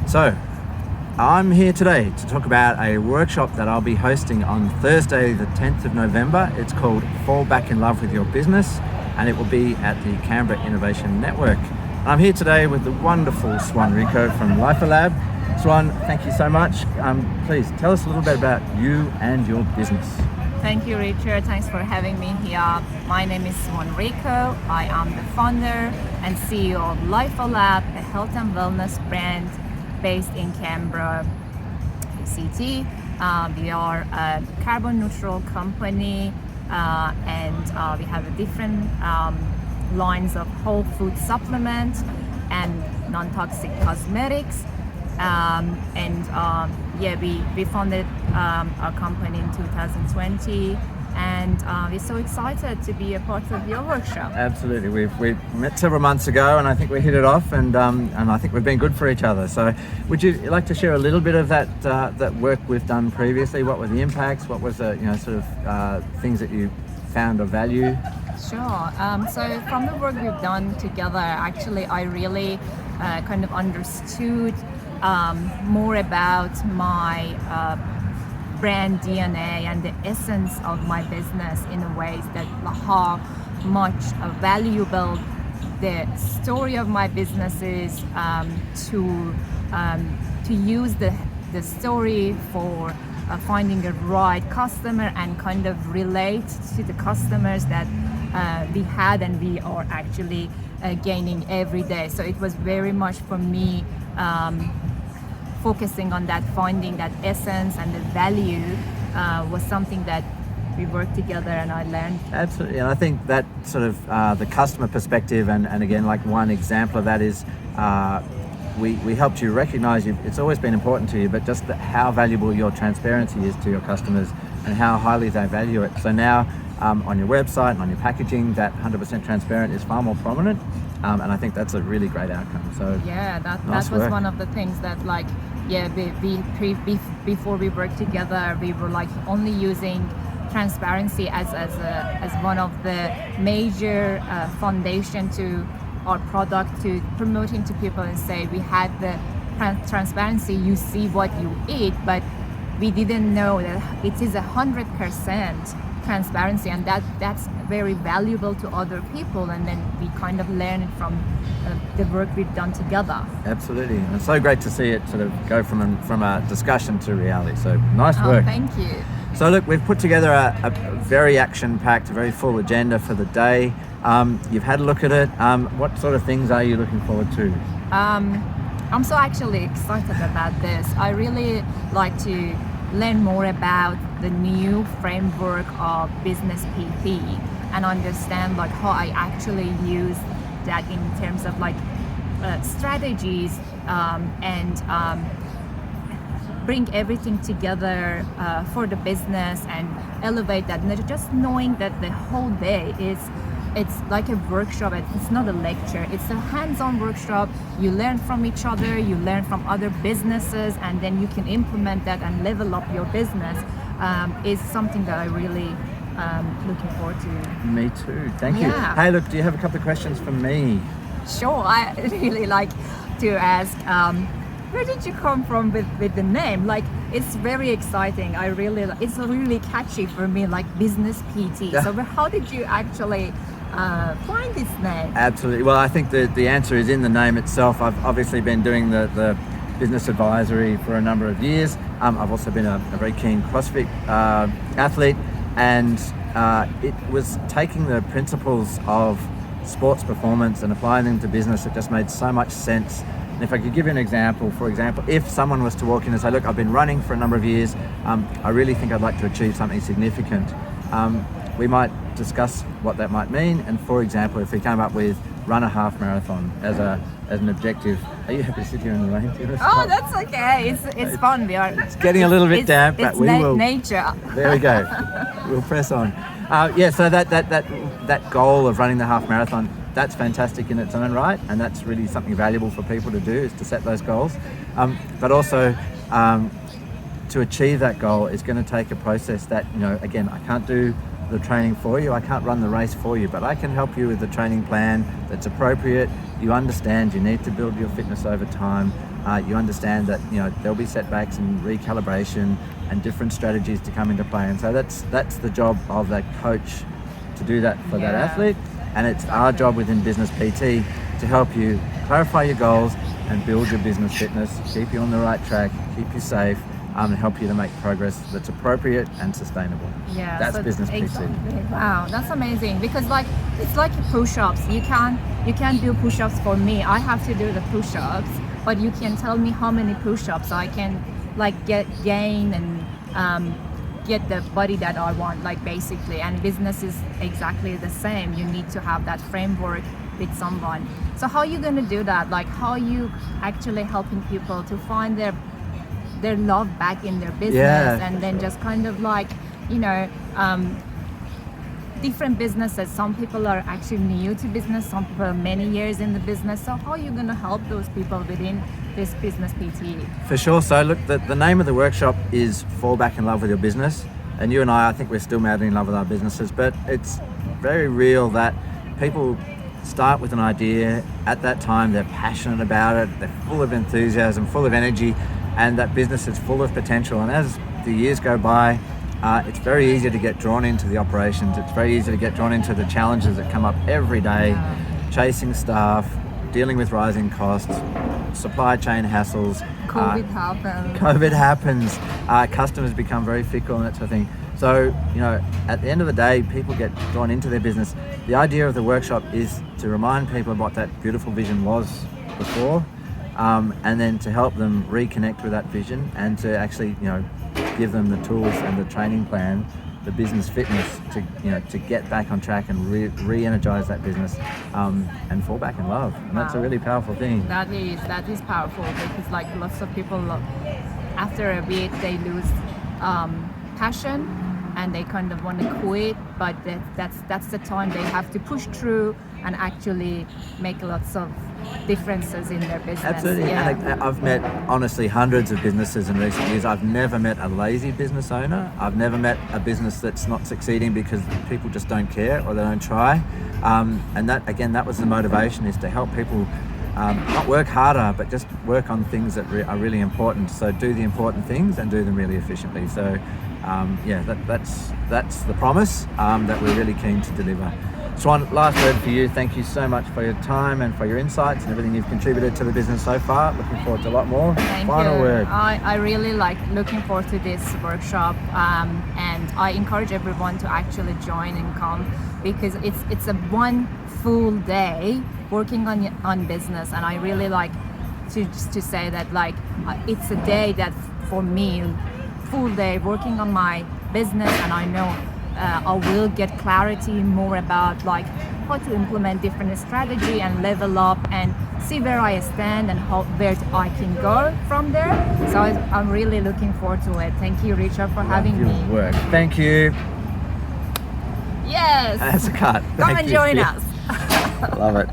So, I'm here today to talk about a workshop that I'll be hosting on Thursday, the 10th of November. It's called Fall Back in Love with Your Business, and it will be at the Canberra Innovation Network. I'm here today with the wonderful Swan Ricco from LifaLab. Swan, thank you so much. Please tell us a little bit about you and your business. Thank you, Richard. Thanks for having me here. My name is Swan Ricco. I am the founder and CEO of LifaLab, a health and wellness brand based in Canberra city. We are a carbon neutral company and we have a different lines of whole food supplements and non-toxic cosmetics. We founded our company in 2020, and we're so excited to be a part of your workshop. Absolutely, we met several months ago, and I think we hit it off, and I think we've been good for each other. So, would you like to share a little bit of that work we've done previously? What were the impacts? What was the things that you found of value? Sure. So from the work we've done together, actually, I really kind of understood more about my brand DNA and the essence of my business in a ways that how much valuable the story of my business is to use the story for finding the right customer and kind of relate to the customers that we had and we are actually gaining every day. So it was very much for me focusing on that, finding that essence and the value was something that we worked together and I learned. Absolutely, and I think that sort of the customer perspective and again, like one example of that is we helped you recognize it's always been important to you, but just how valuable your transparency is to your customers and how highly they value it. So now on your website and on your packaging, that 100% transparent is far more prominent, and I think that's a really great outcome. So yeah, that nice was work. One of the things that before we worked together, we were like only using transparency as one of the major foundation to our product, to promoting to people and say we had the transparency, you see what you eat, but we didn't know that it is 100% transparency, and that's very valuable to other people, and then we kind of learn it from the work we've done together. Absolutely, and it's so great to see it sort of go from a discussion to reality. So nice work. Thank you. So look, we've put together a very action-packed, very full agenda for the day. You've had a look at it. What sort of things are you looking forward to? I'm so actually excited about this. I really like to learn more about the new framework of businessPT and understand like how I actually use that in terms of like strategies and bring everything together for the business and elevate that. And just knowing that the whole day it's like a workshop. It's not a lecture. It's a hands-on workshop. You learn from each other, you learn from other businesses, and then you can implement that and level up your business. Is something that I really looking forward to. Me too. Thank you. Hey, look, do you have a couple of questions for me? Sure. I really like to ask, where did you come from with the name? Like, it's very exciting. It's really catchy for me, like businessPT. Yeah. So how did you actually find this name? Absolutely. Well, I think the answer is in the name itself. I've obviously been doing the business advisory for a number of years. I've also been a very keen CrossFit athlete, and it was taking the principles of sports performance and applying them to business that just made so much sense. And if I could give you an example, for example, if someone was to walk in and say, look, I've been running for a number of years, I really think I'd like to achieve something significant. We might discuss what that might mean, and for example, if we came up with run a half marathon as an objective. Are you happy to sit here in the rain? Oh, that's okay. It's fun. It's getting a little bit damp, but we will. Nature. There we go. We'll press on. So that goal of running the half marathon, that's fantastic in its own right, and that's really something valuable for people to do, is to set those goals. But also to achieve that goal is going to take a process that, again, I can't do the training for you, I can't run the race for you, but I can help you with the training plan that's appropriate you understand you need to build your fitness over time. You understand that there'll be setbacks and recalibration and different strategies to come into play. And so that's the job of that coach, to do that for that athlete. And it's our job within Business PT to help you clarify your goals and build your business fitness, keep you on the right track, keep you safe, and help you to make progress that's appropriate and sustainable. Yeah, that's so Business exactly. PT. Wow, that's amazing, because it's like push-ups. You can't do push-ups for me. I have to do the push-ups, but you can tell me how many push-ups I can gain and get the body that I want, basically. And business is exactly the same. You need to have that framework with someone. So how are you going to do that? How are you actually helping people to find their love back in their business, and then just kind of different businesses. Some people are actually new to business, some people are many years in the business. So how are you going to help those people within this Business PT? For sure. So look, the name of the workshop is Fall Back in Love with Your Business. And you and I think we're still madly in love with our businesses, but it's very real that people start with an idea. At that time, they're passionate about it, they're full of enthusiasm, full of energy, and that business is full of potential. And as the years go by, it's very easy to get drawn into the operations. It's very easy to get drawn into the challenges that come up every day, chasing staff, dealing with rising costs, supply chain hassles. COVID happens. Customers become very fickle and that sort of thing. So, at the end of the day, people get drawn into their business. The idea of the workshop is to remind people of what that beautiful vision was before, and then to help them reconnect with that vision, and to actually, give them the tools and the training plan, the business fitness to get back on track and re-energize that business, and fall back in love. And that's a really powerful thing. That is powerful, because lots of people, after a bit, they lose passion and they kind of want to quit, but that's the time they have to push through and actually make lots of differences in their business. Absolutely. Yeah. And I've met, honestly, hundreds of businesses in recent years. I've never met a lazy business owner. I've never met a business that's not succeeding because people just don't care or they don't try. And that was the motivation, is to help people not work harder, but just work on things that are really important. So do the important things and do them really efficiently. So that's the promise that we're really keen to deliver. Swan, last word for you. Thank you so much for your time and for your insights and everything you've contributed to the business so far. Looking forward to a lot more. Final word. I really looking forward to this workshop, and I encourage everyone to actually join and come, because it's a one full day working on business. And I really like to say that it's a day that for me, full day working on my business, and I know I will get clarity more about how to implement different strategy and level up and see where I stand and where I can go from there. So I'm really looking forward to it. Thank you, Richard, for having me. Work. Thank you. Yes. That's a cut. Come and join us. Love it.